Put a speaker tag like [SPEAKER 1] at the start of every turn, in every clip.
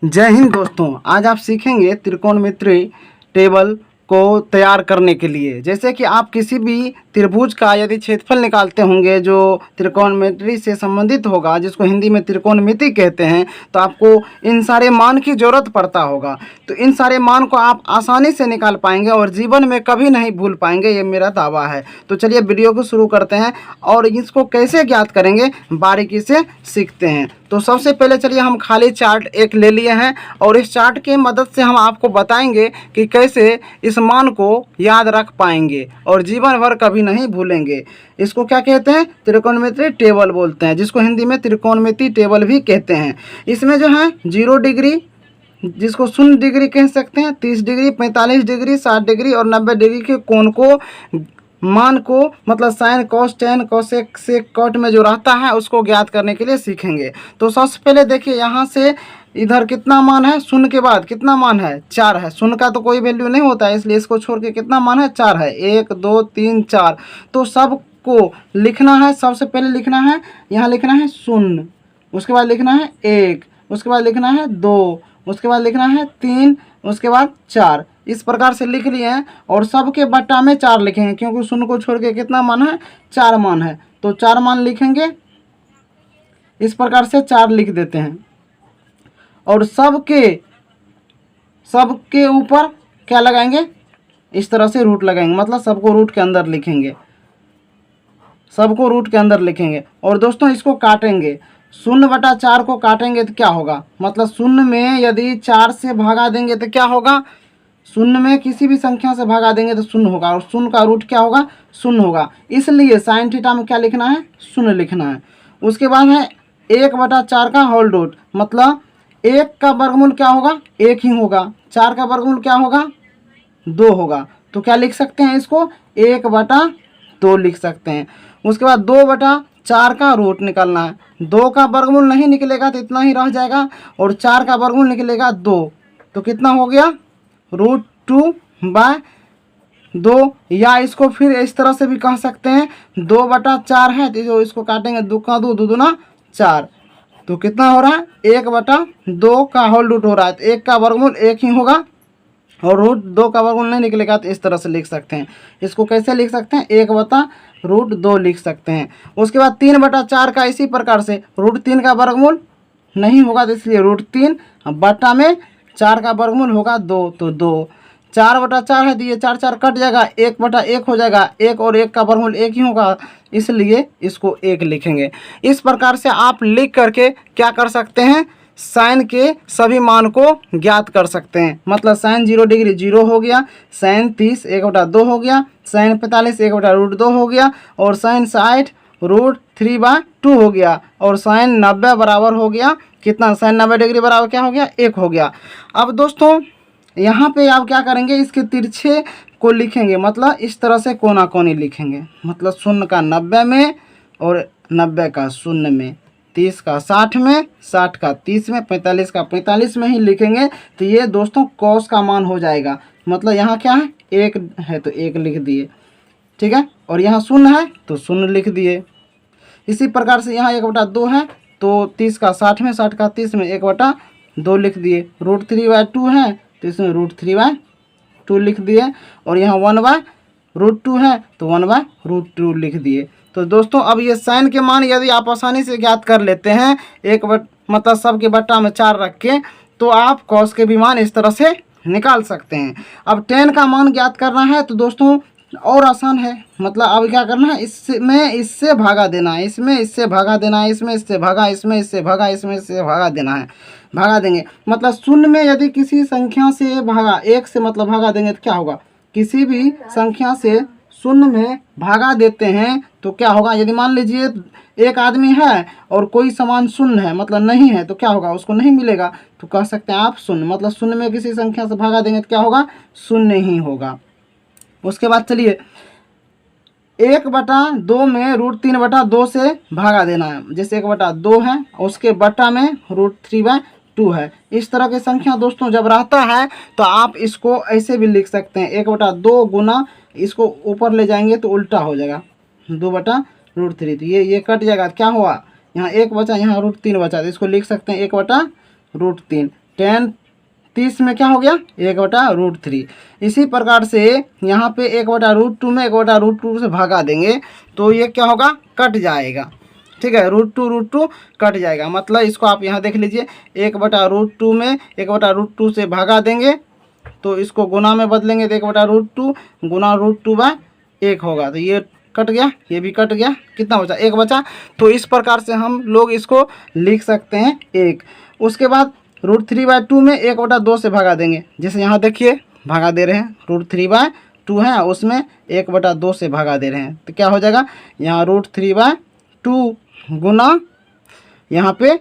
[SPEAKER 1] जय हिंद दोस्तों। आज आप सीखेंगे त्रिकोणमितीय टेबल को तैयार करने के लिए। जैसे कि आप किसी भी त्रिभुज का यदि क्षेत्रफल निकालते होंगे जो त्रिकोणमिति से संबंधित होगा, जिसको हिंदी में त्रिकोणमिति कहते हैं, तो आपको इन सारे मान की ज़रूरत पड़ता होगा। तो इन सारे मान को आप आसानी से निकाल पाएंगे और जीवन में कभी नहीं भूल पाएंगे, ये मेरा दावा है। तो चलिए वीडियो को शुरू करते हैं और इसको कैसे ज्ञात करेंगे बारीकी से सीखते हैं। तो सबसे पहले चलिए हम खाली चार्ट एक ले लिए हैं और इस चार्ट की मदद से हम आपको बताएंगे कि कैसे इस मान को याद रख पाएंगे और जीवन भर कभी नहीं भूलेंगे। इसको क्या कहते हैं? त्रिकोणमितीय टेबल बोलते हैं, जिसको हिंदी में त्रिकोणमितीय टेबल भी कहते हैं। इसमें जो है 0 डिग्री, जिसको 0 डिग्री कह सकते हैं, 30 डिग्री, 45 डिग्री, 60 डिग्री और 90 डिग्री के कोण को, मान को, मतलब साइन, कॉस, टेन, कोसेक, सेक, कॉट में जो रहता है उसको ज्ञात करने के लिए सीखेंगे। तो सबसे पहले देखिए यहाँ से इधर कितना मान है, 0 के बाद कितना मान है, 4 है। 0 का तो कोई वैल्यू नहीं होता है, इसलिए इसको छोड़ के कितना मान है, 4 है। 1 2 3 4। तो सबको लिखना है। सबसे पहले लिखना है, यहाँ लिखना है 0, उसके बाद लिखना है 1, उसके बाद लिखना है 2, उसके बाद लिखना है 3, उसके बाद 4। इस प्रकार से लिख लिए हैं और सबके बट्टा में 4 लिखेंगे, क्योंकि 0 को छोड़ के कितना मान है, 4 मान है। तो 4 मान लिखेंगे, इस प्रकार से 4 लिख देते हैं। और सबके ऊपर क्या लगाएंगे, इस तरह से रूट लगाएंगे, मतलब सबको रूट के अंदर लिखेंगे, सबको रूट के अंदर लिखेंगे। और दोस्तों इसको काटेंगे, 0/4 को काटेंगे तो क्या होगा, मतलब 0 में यदि 4 से भागा देंगे तो क्या होगा, 0 में किसी भी संख्या से भागा देंगे तो 0 होगा और 0 का रूट क्या होगा, 0 होगा। इसलिए साइन थीटा में क्या लिखना है, 0 लिखना है। उसके बाद है 1/4 का होल रूट, मतलब 1 का वर्गमूल क्या होगा, 1 ही होगा। 4 का वर्गमूल क्या होगा, 2 होगा। तो क्या लिख सकते हैं, इसको 1/2 लिख सकते हैं। उसके बाद 2/4 का रूट निकालना है। 2 का वर्गमूल नहीं निकलेगा तो इतना ही रह जाएगा और 4 का वर्गमूल निकलेगा 2, तो कितना हो गया, √2/2। या इसको फिर इस तरह से भी कह सकते हैं, 2/4 है तो जो इसको काटेंगे, 2 का 2, 2 दूना 4, तो कितना हो रहा है, 1/2 का होल रूट हो रहा है। तो 1 का वर्गमूल 1 ही होगा और √2 का वर्गमूल नहीं निकलेगा, तो इस तरह से लिख सकते हैं। इसको कैसे लिख सकते हैं, 1/√2 लिख सकते हैं। उसके बाद 3/4 का इसी प्रकार से, √3 का वर्गमूल नहीं होगा तो इसलिए √3 बटा में 4 का वर्गमूल होगा 2, तो 2। 4/4 है तो ये 4 4 कट जाएगा, 1/1 हो जाएगा। 1 और 1 का वर्गमूल 1 ही होगा, इसलिए इसको 1 लिखेंगे। इस प्रकार से आप लिख करके क्या कर सकते हैं, साइन के सभी मान को ज्ञात कर सकते हैं। मतलब साइन 0 डिग्री 0 हो गया, साइन 30 1/2 हो गया, साइन 45 1/√2 हो गया और साइन 60 √3/2 हो गया और साइन 90 बराबर हो गया कितना, साइन 90 डिग्री बराबर क्या हो गया, 1 हो गया। अब दोस्तों यहाँ पे आप क्या करेंगे, इसके तिरछे को लिखेंगे, मतलब इस तरह से कोना कोनी लिखेंगे, मतलब 0 का 90 में और 90 का 0 में, 30 का 60 में, 60 का 30 में, 45 का 45 में ही लिखेंगे। तो ये दोस्तों कॉस का मान हो जाएगा। मतलब यहाँ क्या है, 1 है तो 1 लिख दिए, ठीक है, और यहाँ 0 है तो 0 लिख दिए। इसी प्रकार से यहाँ 1/2 है तो 30 का 60 में, 60 का 30 में 1/2 लिख दिए। √3/2 है तो इसमें √3/2 लिख दिए और यहाँ 1/√2 है तो 1/√2 लिख दिए। तो दोस्तों अब ये साइन के मान यदि आप आसानी से ज्ञात कर लेते हैं, मतलब सबके बट्टा में 4 रख के, तो आप कॉस के भी मान इस तरह से निकाल सकते हैं। अब टेन का मान ज्ञात करना है तो दोस्तों और आसान है, मतलब अब क्या करना है, इससे भागा देना है, इसमें इससे भागा देना है, इसमें इससे भागा, इसमें इससे भागा, इसमें इससे भागा देना है, भागा देंगे। मतलब 0 में यदि किसी संख्या से भागा, 1 से मतलब भागा देंगे तो क्या होगा, किसी भी संख्या से 0 में भागा देते हैं तो क्या होगा, यदि मान लीजिए एक आदमी है और कोई समान 0 है, मतलब नहीं है, तो क्या होगा, उसको नहीं मिलेगा। तो कह सकते हैं आप 0, मतलब 0 में किसी संख्या से भागा देंगे तो क्या होगा, 0 ही होगा। उसके बाद चलिए 1/2 में √3/2 से भागा देना है। जैसे 1/2 है उसके बटा में √3/2 है। इस तरह की संख्या दोस्तों जब रहता है तो आप इसको ऐसे भी लिख सकते हैं, 1/2 गुना, इसको ऊपर ले जाएंगे तो उल्टा हो जाएगा, 2/√3। तो ये कट जाएगा, क्या हुआ, यहाँ 1 बचा, यहाँ √3 बचा, तो इसको लिख सकते हैं 1/√3। tan 30 में क्या हो गया 1/√3। इसी प्रकार से यहाँ पे 1/√2 में 1/√2 से भागा देंगे तो ये क्या होगा कट जाएगा। ठीक है, √2 कट जाएगा। मतलब इसको आप यहाँ देख लीजिए 1/√2 में 1/√2 से भागा देंगे तो इसको गुना में बदलेंगे तो 1/√2 गुना √2/1 होगा। तो ये कट गया, ये भी कट गया, कितना बचा 1 बचा। तो इस प्रकार से हम लोग इसको लिख सकते हैं 1। उसके बाद √3/2 में 1/2 से भगा देंगे। जैसे यहाँ देखिए भगा दे रहे हैं, √3/2 है उसमें 1/2 से भगा दे रहे हैं तो क्या हो जाएगा यहाँ √3/2 गुना यहाँ पे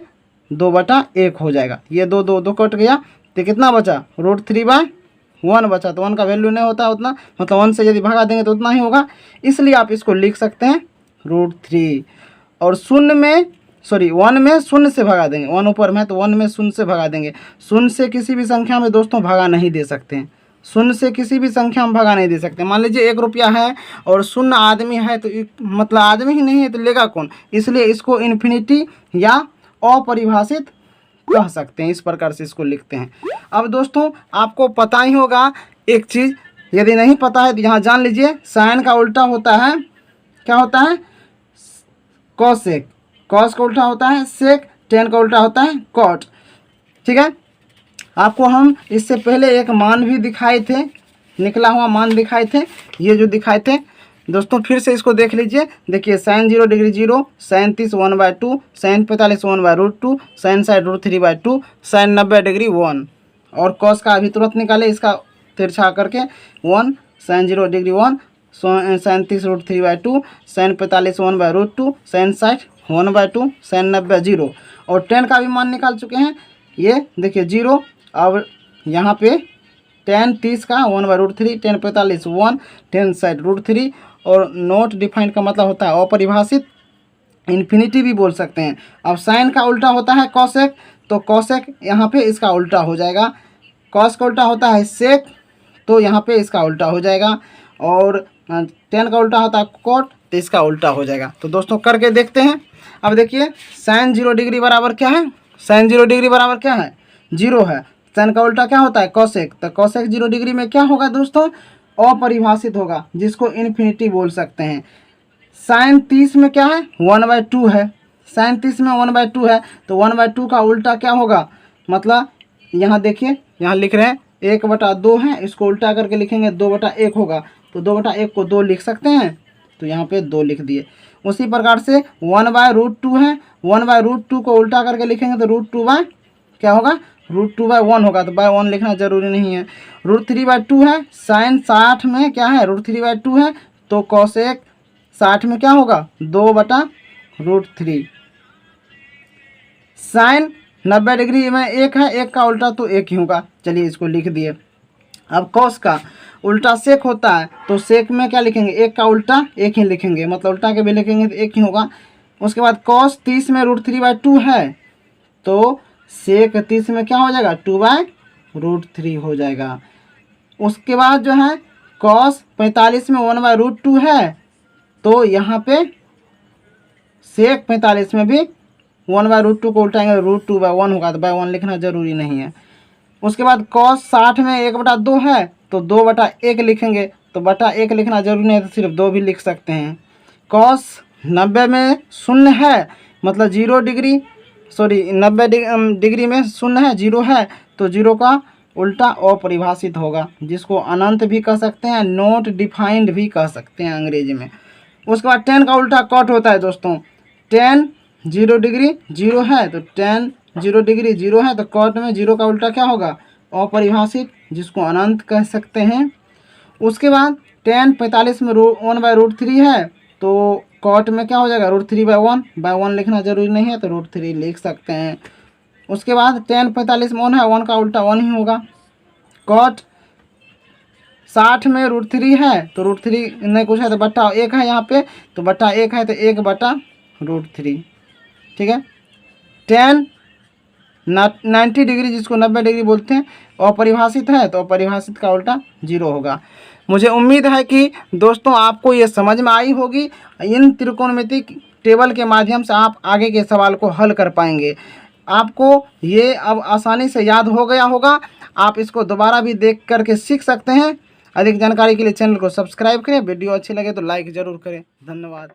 [SPEAKER 1] 2/1 हो जाएगा। ये 2 कट गया तो कितना बचा √3/1 बचा। तो 1 का वैल्यू नहीं होता उतना, मतलब 1 से यदि भगा देंगे तो उतना ही होगा। इसलिए आप इसको लिख सकते हैं √3। और 1 में शून्य से भगा देंगे, 1 ऊपर में है तो 1 में शून्य से भगा देंगे। शून्य से किसी भी संख्या में दोस्तों भगा नहीं दे सकते हैं, शून्य से किसी भी संख्या में भगा नहीं दे सकते। मान लीजिए 1 रुपया है और शून्य आदमी है तो मतलब आदमी ही नहीं है तो लेगा कौन, इसलिए इसको इन्फिनिटी या अपरिभाषित कह सकते हैं। इस प्रकार से इसको लिखते हैं। अब दोस्तों आपको पता ही होगा एक चीज़, यदि नहीं पता है तो यहाँ जान लीजिए, साइन का उल्टा होता है क्या होता है कॉसेक, कॉस का उल्टा होता है सेक, टेन का उल्टा होता है कॉट। ठीक है, आपको हम इससे पहले एक मान भी दिखाए थे, निकला हुआ मान दिखाए थे, ये जो दिखाए थे दोस्तों फिर से इसको देख लीजिए। देखिए sin 0 degree 0, sin 30 1/2, sin 45 1/√2, sin 60 √3/2, sin 90 degree 1। और cos का अभी तुरंत निकाले इसका तिरछा करके 1, sin 0 degree 1, sin 30 √3/2, sin 45 1/√2, sin 60 1/2, sin 90 0। और 10 का भी मान निकाल चुके हैं, ये देखिए 0। अब यहाँ पे tan 30 का 1/√3, tan 45 1, tan 60 √3। और नॉट डिफाइंड का मतलब होता है अपरिभाषित, इन्फिनिटी भी बोल सकते हैं। अब साइन का उल्टा होता है कॉसेक, तो कॉसेक यहाँ पे इसका उल्टा हो जाएगा। कॉस का उल्टा होता है सेक, तो यहाँ पे इसका उल्टा हो जाएगा। और टेन का उल्टा होता है कॉट, तो इसका उल्टा हो जाएगा। तो दोस्तों करके देखते हैं। अब देखिए साइन 0 डिग्री बराबर क्या है, साइन 0 डिग्री बराबर क्या है 0 है। साइन का उल्टा क्या होता है कॉसेक, तो कॉसेक 0 डिग्री में क्या होगा दोस्तों अपरिभाषित होगा, जिसको इन्फिनिटी बोल सकते हैं। साइन 30 में क्या है 1/2 है, साइन 30 में 1/2 है तो 1/2 का उल्टा क्या होगा, मतलब यहाँ देखिए यहाँ लिख रहे हैं 1/2 है, इसको उल्टा करके लिखेंगे 2/1 होगा। तो 2/1 को 2 लिख सकते हैं, तो यहाँ पे 2 लिख दिए। उसी प्रकार से 1/√2 है, 1/√2 को उल्टा करके लिखेंगे तो √2 क्या होगा √2/1 होगा। तो /1 लिखना जरूरी नहीं है। √3/2 है, साइन 60 में क्या है √3/2 है, तो कॉसेक 60 में क्या होगा 2/√3। साइन 90 डिग्री में 1 है, 1 का उल्टा तो 1 ही होगा, चलिए इसको लिख दिए। अब कॉस का उल्टा सेक होता है, तो सेक में क्या लिखेंगे 1 का उल्टा 1 ही लिखेंगे, मतलब उल्टा के भी लिखेंगे तो 1 ही होगा। उसके बाद कॉस 30 में √3/2 है, तो सेक 30 में क्या हो जाएगा 2/√3 हो जाएगा। उसके बाद जो है कॉस 45 में 1/√2 है, तो यहाँ पे सेक 45 में भी 1/√2 को उल्टाएंगे √2/1 होगा, तो /1 लिखना जरूरी नहीं है। उसके बाद कॉस 60 में 1/2 है, तो 2/1 लिखेंगे, तो 1 लिखना जरूरी नहीं है, तो सिर्फ 2 भी लिख सकते हैं। कॉस 90 में 0 है, मतलब 0 डिग्री 90 डिग्री में 0 है 0 है, तो 0 का उल्टा अपरिभाषित होगा, जिसको अनंत भी कह सकते हैं, नॉट डिफाइंड भी कह सकते हैं अंग्रेजी में। उसके बाद tan का उल्टा कॉट होता है दोस्तों। tan 0 डिग्री 0 है, तो tan 0 डिग्री 0 है, तो कॉट में 0 का उल्टा क्या होगा अपरिभाषित, जिसको अनंत कह सकते हैं। उसके बाद tan 45 में 1/√3 है, तो कॉट में क्या हो जाएगा √3/1 लिखना जरूरी नहीं है, तो √3 लिख सकते हैं। उसके बाद tan 45 में 1 है, 1 का उल्टा 1 ही होगा। कॉट 60 में √3 है, तो √3 नहीं कुछ है तो /1 है यहाँ पे, तो /1 है तो 1/√3। ठीक है। tan 90 डिग्री जिसको 90 डिग्री बोलते हैं अपरिभाषित है, तो अपरिभाषित का उल्टा 0 होगा। मुझे उम्मीद है कि दोस्तों आपको ये समझ में आई होगी। इन त्रिकोणमितिक टेबल के माध्यम से आप आगे के सवाल को हल कर पाएंगे। आपको ये अब आसानी से याद हो गया होगा। आप इसको दोबारा भी देख करके सीख सकते हैं। अधिक जानकारी के लिए चैनल को सब्सक्राइब करें। वीडियो अच्छी लगे तो लाइक ज़रूर करें। धन्यवाद।